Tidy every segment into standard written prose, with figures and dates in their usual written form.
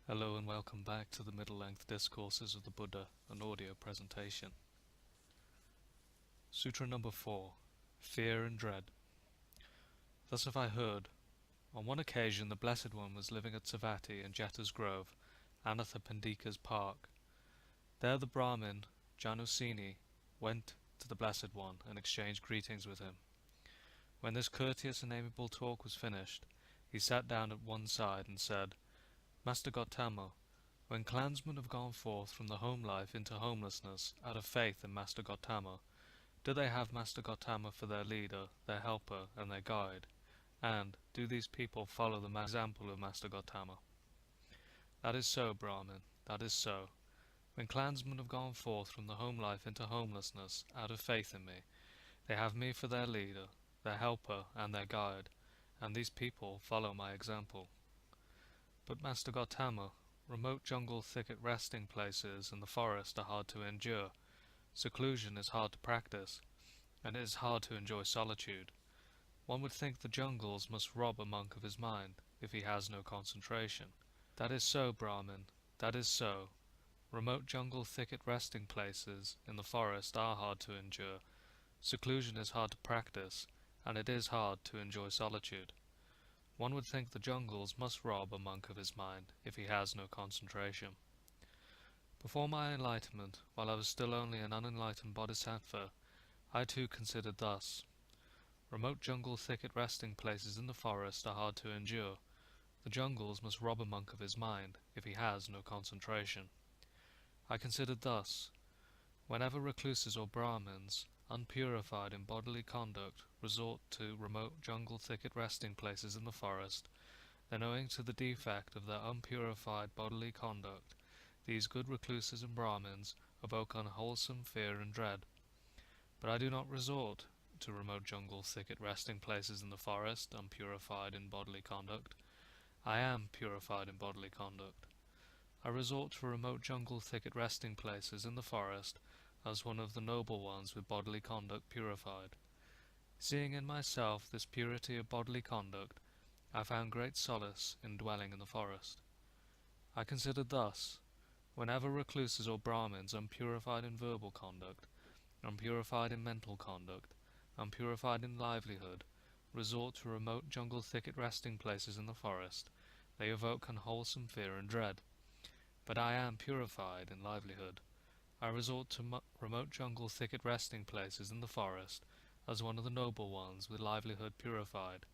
Hello and welcome back to the middle-length discourses of the Buddha, an audio presentation. Sutra number 4, Fear and Dread. Thus have I heard. On one occasion the Blessed One was living at Savatthi in Jeta's Grove, Anathapindika's park. There the Brahmin, Janusini, went to the Blessed One and exchanged greetings with him. When this courteous and amiable talk was finished, he sat down at one side and said, Master Gautama, when clansmen have gone forth from the home life into homelessness out of faith in Master Gautama, do they have Master Gautama for their leader, their helper, and their guide? And do these people follow the example of Master Gautama? That is so, Brahmin, that is so. When clansmen have gone forth from the home life into homelessness out of faith in me, they have me for their leader, their helper, and their guide, and these people follow my example. But Master Gautama, remote jungle thicket resting places in the forest are hard to endure, seclusion is hard to practice, and it is hard to enjoy solitude. One would think the jungles must rob a monk of his mind, if he has no concentration. That is so, Brahmin, that is so. Remote jungle thicket resting places in the forest are hard to endure, seclusion is hard to practice, and it is hard to enjoy solitude. One would think the jungles must rob a monk of his mind, if he has no concentration. Before my enlightenment, while I was still only an unenlightened bodhisattva, I too considered thus. Remote jungle thicket resting places in the forest are hard to endure. The jungles must rob a monk of his mind, if he has no concentration. I considered thus. Whenever recluses or Brahmins, unpurified in bodily conduct, resort to remote jungle thicket resting places in the forest, then owing to the defect of their unpurified bodily conduct, these good recluses and Brahmins evoke unwholesome fear and dread. But I do not resort to remote jungle thicket resting places in the forest, unpurified in bodily conduct. I am purified in bodily conduct. I resort to remote jungle thicket resting places in the forest as one of the noble ones with bodily conduct purified. Seeing in myself this purity of bodily conduct, I found great solace in dwelling in the forest. I considered thus. Whenever recluses or Brahmins unpurified in verbal conduct, unpurified in mental conduct, unpurified in livelihood, resort to remote jungle thicket resting places in the forest, they evoke unwholesome fear and dread. But I am purified in livelihood. I resort to remote jungle thicket resting places in the forest as one of the noble ones with livelihood purified.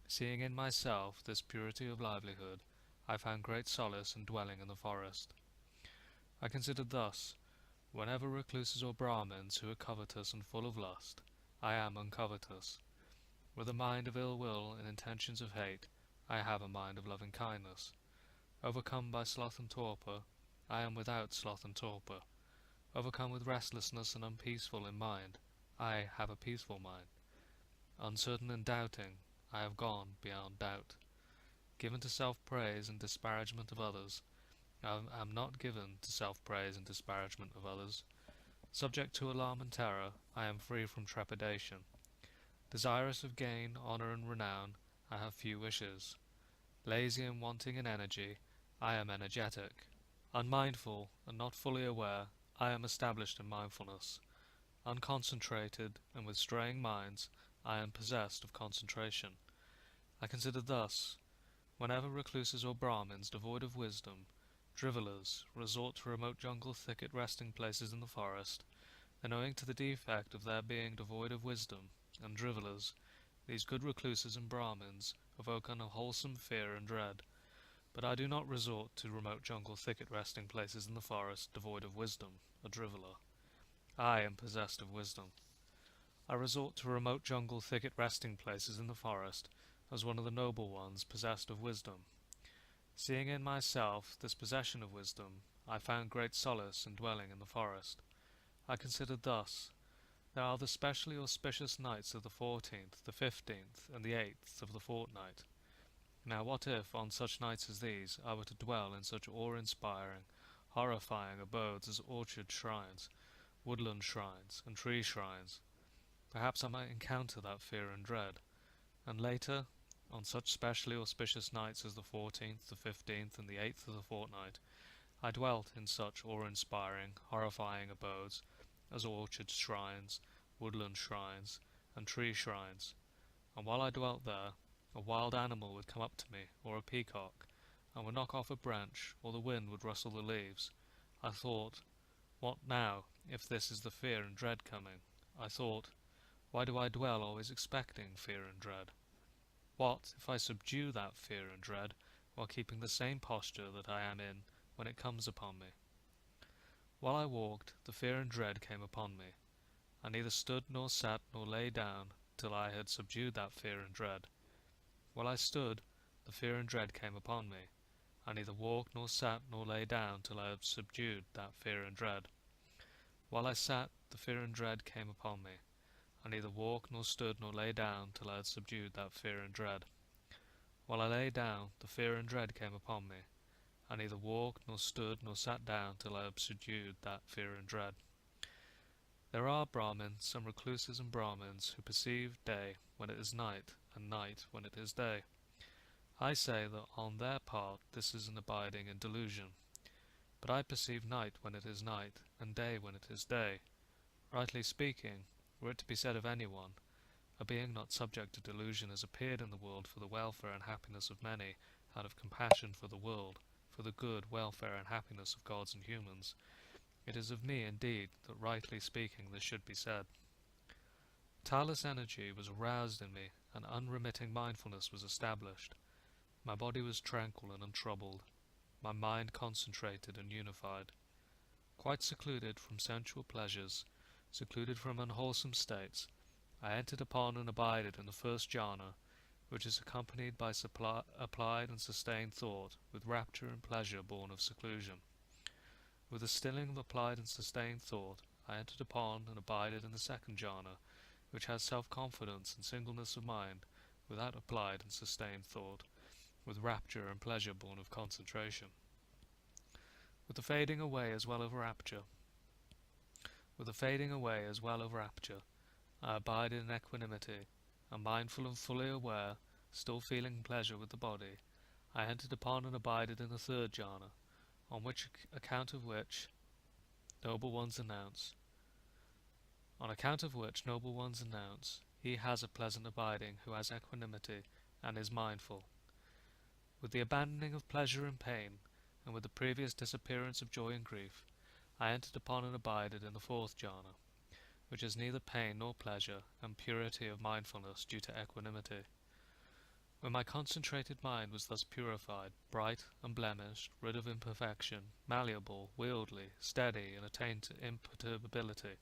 Seeing in myself this purity of livelihood, I found great solace in dwelling in the forest. I considered thus. Whenever recluses or Brahmins who are covetous and full of lust, I am uncovetous. With a mind of ill will and intentions of hate, I have a mind of loving kindness. Overcome by sloth and torpor, I am without sloth and torpor. Overcome with restlessness and unpeaceful in mind, I have a peaceful mind. Uncertain and doubting, I have gone beyond doubt. Given to self-praise and disparagement of others, I am not given to self-praise and disparagement of others. Subject to alarm and terror, I am free from trepidation. Desirous of gain, honour and renown, I have few wishes. Lazy and wanting in energy, I am energetic. Unmindful and not fully aware, I am established in mindfulness. Unconcentrated and with straying minds, I am possessed of concentration. I consider thus. Whenever recluses or Brahmins devoid of wisdom, drivellers, resort to remote jungle thicket resting places in the forest, then owing to the defect of their being devoid of wisdom, and drivellers, these good recluses and Brahmins evoke unwholesome fear and dread. But I do not resort to remote jungle thicket resting places in the forest devoid of wisdom, a driveller. I am possessed of wisdom. I resort to remote jungle thicket resting places in the forest as one of the noble ones possessed of wisdom. Seeing in myself this possession of wisdom, I found great solace in dwelling in the forest. I considered thus. There are the specially auspicious nights of the 14th, the 15th, and the 8th of the fortnight. Now what if, on such nights as these, I were to dwell in such awe-inspiring, horrifying abodes as orchard shrines, woodland shrines, and tree shrines? Perhaps I might encounter that fear and dread, and later, On such specially auspicious nights as the 14th, the 15th, and the 8th of the fortnight, I dwelt in such awe-inspiring, horrifying abodes as orchard shrines, woodland shrines, and tree shrines, and while I dwelt there, a wild animal would come up to me, or a peacock, and would knock off a branch, or the wind would rustle the leaves. I thought, what now, if this is the fear and dread coming? I thought, why do I dwell always expecting fear and dread? What if I subdue that fear and dread, while keeping the same posture that I am in when it comes upon me? While I walked, the fear and dread came upon me. I neither stood nor sat nor lay down till I had subdued that fear and dread. While I stood, the fear and dread came upon me. I neither walked nor sat nor lay down till I had subdued that fear and dread. While I sat, the fear and dread came upon me. I neither walked nor stood nor lay down till I had subdued that fear and dread. While I lay down, the fear and dread came upon me. I neither walked nor stood nor sat down till I had subdued that fear and dread. There are Brahmins, some recluses and Brahmins, who perceive day when it is night, and night when it is day. I say that on their part this is an abiding in delusion. But I perceive night when it is night, and day when it is day. Rightly speaking, were it to be said of anyone, a being not subject to delusion has appeared in the world for the welfare and happiness of many, out of compassion for the world, for the good, welfare, and happiness of gods and humans. It is of me, indeed, that rightly speaking this should be said. Tireless energy was aroused in me, and unremitting mindfulness was established. My body was tranquil and untroubled, my mind concentrated and unified. Quite secluded from sensual pleasures, secluded from unwholesome states, I entered upon and abided in the first jhana, which is accompanied by applied and sustained thought, with rapture and pleasure born of seclusion. With the stilling of applied and sustained thought, I entered upon and abided in the second jhana, which has self-confidence and singleness of mind, without applied and sustained thought, with rapture and pleasure born of concentration. With the fading away as well of rapture, I abided in equanimity, and mindful and fully aware, still feeling pleasure with the body, I entered upon and abided in the third jhana, on account of which noble ones announce, he has a pleasant abiding who has equanimity and is mindful. With the abandoning of pleasure and pain, and with the previous disappearance of joy and grief, I entered upon and abided in the fourth jhana, which is neither pain nor pleasure, and purity of mindfulness due to equanimity. When my concentrated mind was thus purified, bright, unblemished, rid of imperfection, malleable, wieldy, steady, and attained to imperturbability,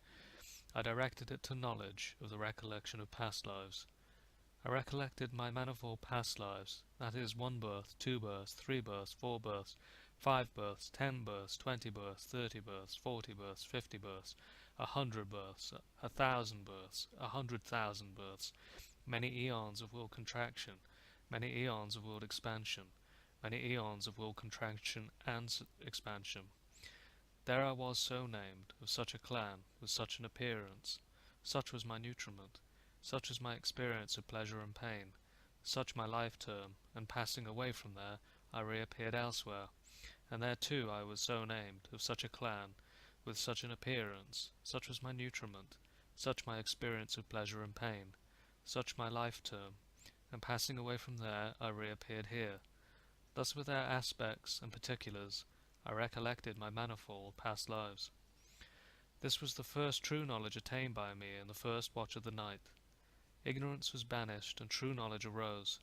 I directed it to knowledge of the recollection of past lives. I recollected my manifold past lives, that is, 1 birth, 2 births, 3 births, 4 births, 5 births, 10 births, 20 births, 30 births, 40 births, 50 births, 100 births, 1,000 births, 100,000 births, many eons of world contraction, many eons of world expansion, many eons of world contraction and expansion. There I was so named, of such a clan, with such an appearance. Such was my nutriment, such was my experience of pleasure and pain, such my life term, and passing away from there, I reappeared elsewhere, and there too I was so named, of such a clan, with such an appearance, such was my nutriment, such my experience of pleasure and pain, such my life term, and passing away from there I reappeared here. Thus with their aspects and particulars, I recollected my manifold past lives. This was the first true knowledge attained by me in the first watch of the night. Ignorance was banished, and true knowledge arose.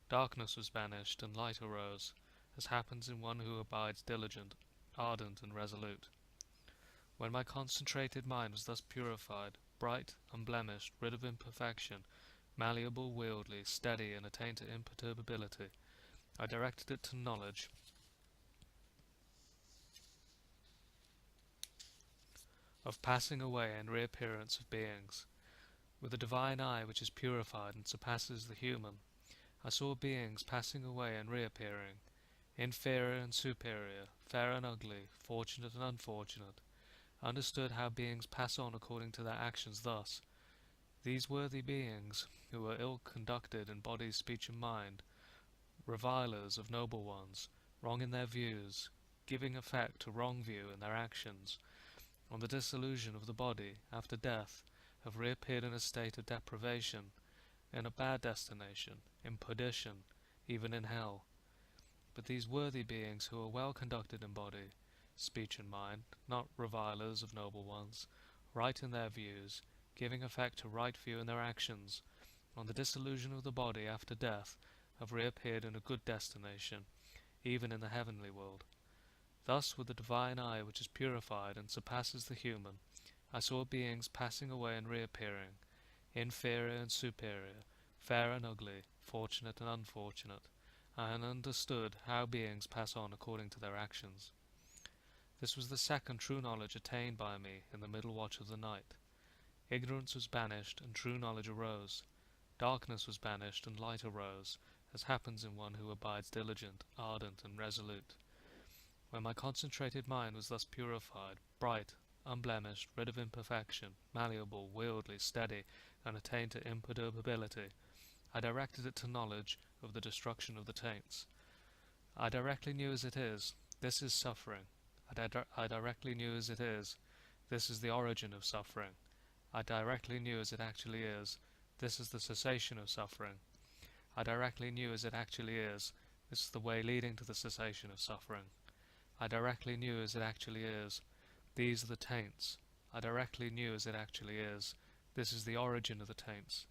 Darkness was banished, and light arose, as happens in one who abides diligent, ardent, and resolute. When my concentrated mind was thus purified, bright, unblemished, rid of imperfection, malleable, wieldy, steady, and attained to imperturbability, I directed it to knowledge of passing away and reappearance of beings. With the divine eye which is purified and surpasses the human, I saw beings passing away and reappearing, inferior and superior, fair and ugly, fortunate and unfortunate. I understood how beings pass on according to their actions thus. These worthy beings, who were ill conducted in body, speech, and mind, revilers of noble ones, wrong in their views, giving effect to wrong view in their actions, on the dissolution of the body after death, have reappeared in a state of deprivation, in a bad destination, in perdition, even in hell. But these worthy beings who are well conducted in body, speech, and mind, not revilers of noble ones, right in their views, giving effect to right view in their actions, on the dissolution of the body after death, have reappeared in a good destination, even in the heavenly world. Thus, with the divine eye which is purified and surpasses the human, I saw beings passing away and reappearing, inferior and superior, fair and ugly, fortunate and unfortunate, and understood how beings pass on according to their actions. This was the second true knowledge attained by me in the middle watch of the night. Ignorance was banished, and true knowledge arose. Darkness was banished, and light arose, as happens in one who abides diligent, ardent, and resolute. When my concentrated mind was thus purified, bright, unblemished, rid of imperfection, malleable, wieldly, steady, and attained to imperturbability, I directed it to knowledge of the destruction of the taints. I directly knew as it is, this is suffering. I directly knew as it is, this is the origin of suffering. I directly knew as it actually is, this is the cessation of suffering. I directly knew as it actually is, this is the way leading to the cessation of suffering. I directly knew as it actually is, these are the taints. I directly knew as it actually is, this is the origin of the taints.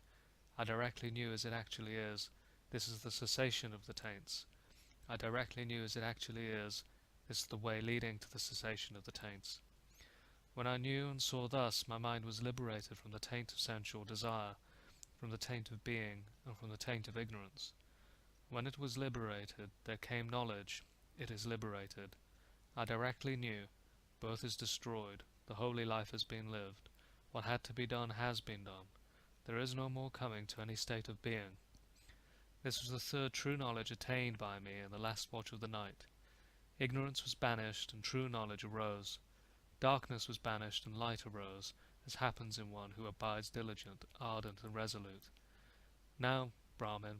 I directly knew as it actually is, this is the cessation of the taints. I directly knew as it actually is, this is the way leading to the cessation of the taints. When I knew and saw thus, my mind was liberated from the taint of sensual desire, from the taint of being, and from the taint of ignorance. When it was liberated, there came knowledge. It is liberated. I directly knew, both is destroyed, the holy life has been lived. What had to be done has been done. There is no more coming to any state of being. This was the third true knowledge attained by me in the last watch of the night. Ignorance was banished, and true knowledge arose. Darkness was banished, and light arose, as happens in one who abides diligent, ardent, and resolute. Now, Brahmin,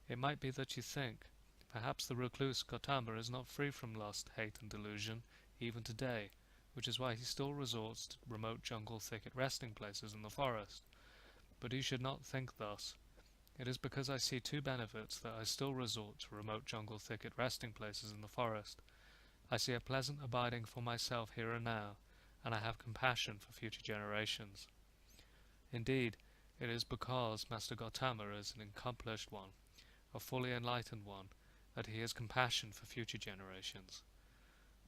it might be that you think, perhaps the recluse Gautama is not free from lust, hate, and delusion, even today, which is why he still resorts to remote jungle thicket resting places in the forest. But you should not think thus. It is because I see two benefits that I still resort to remote jungle thicket resting places in the forest. I see a pleasant abiding for myself here and now, and I have compassion for future generations. Indeed, it is because Master Gautama is an accomplished one, a fully enlightened one, that he has compassion for future generations.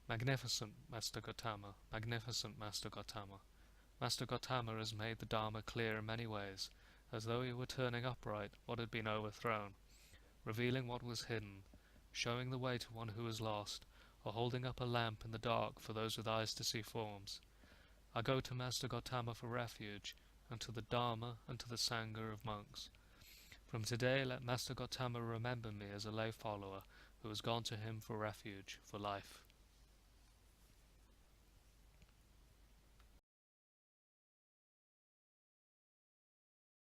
Magnificent Master Gautama, magnificent Master Gautama. Master Gautama has made the Dharma clear in many ways, as though he were turning upright what had been overthrown, revealing what was hidden, showing the way to one who is lost, or holding up a lamp in the dark for those with eyes to see forms. I go to Master Gautama for refuge, and to the Dharma and to the Sangha of monks. From today let Master Gautama remember me as a lay follower who has gone to him for refuge, for life.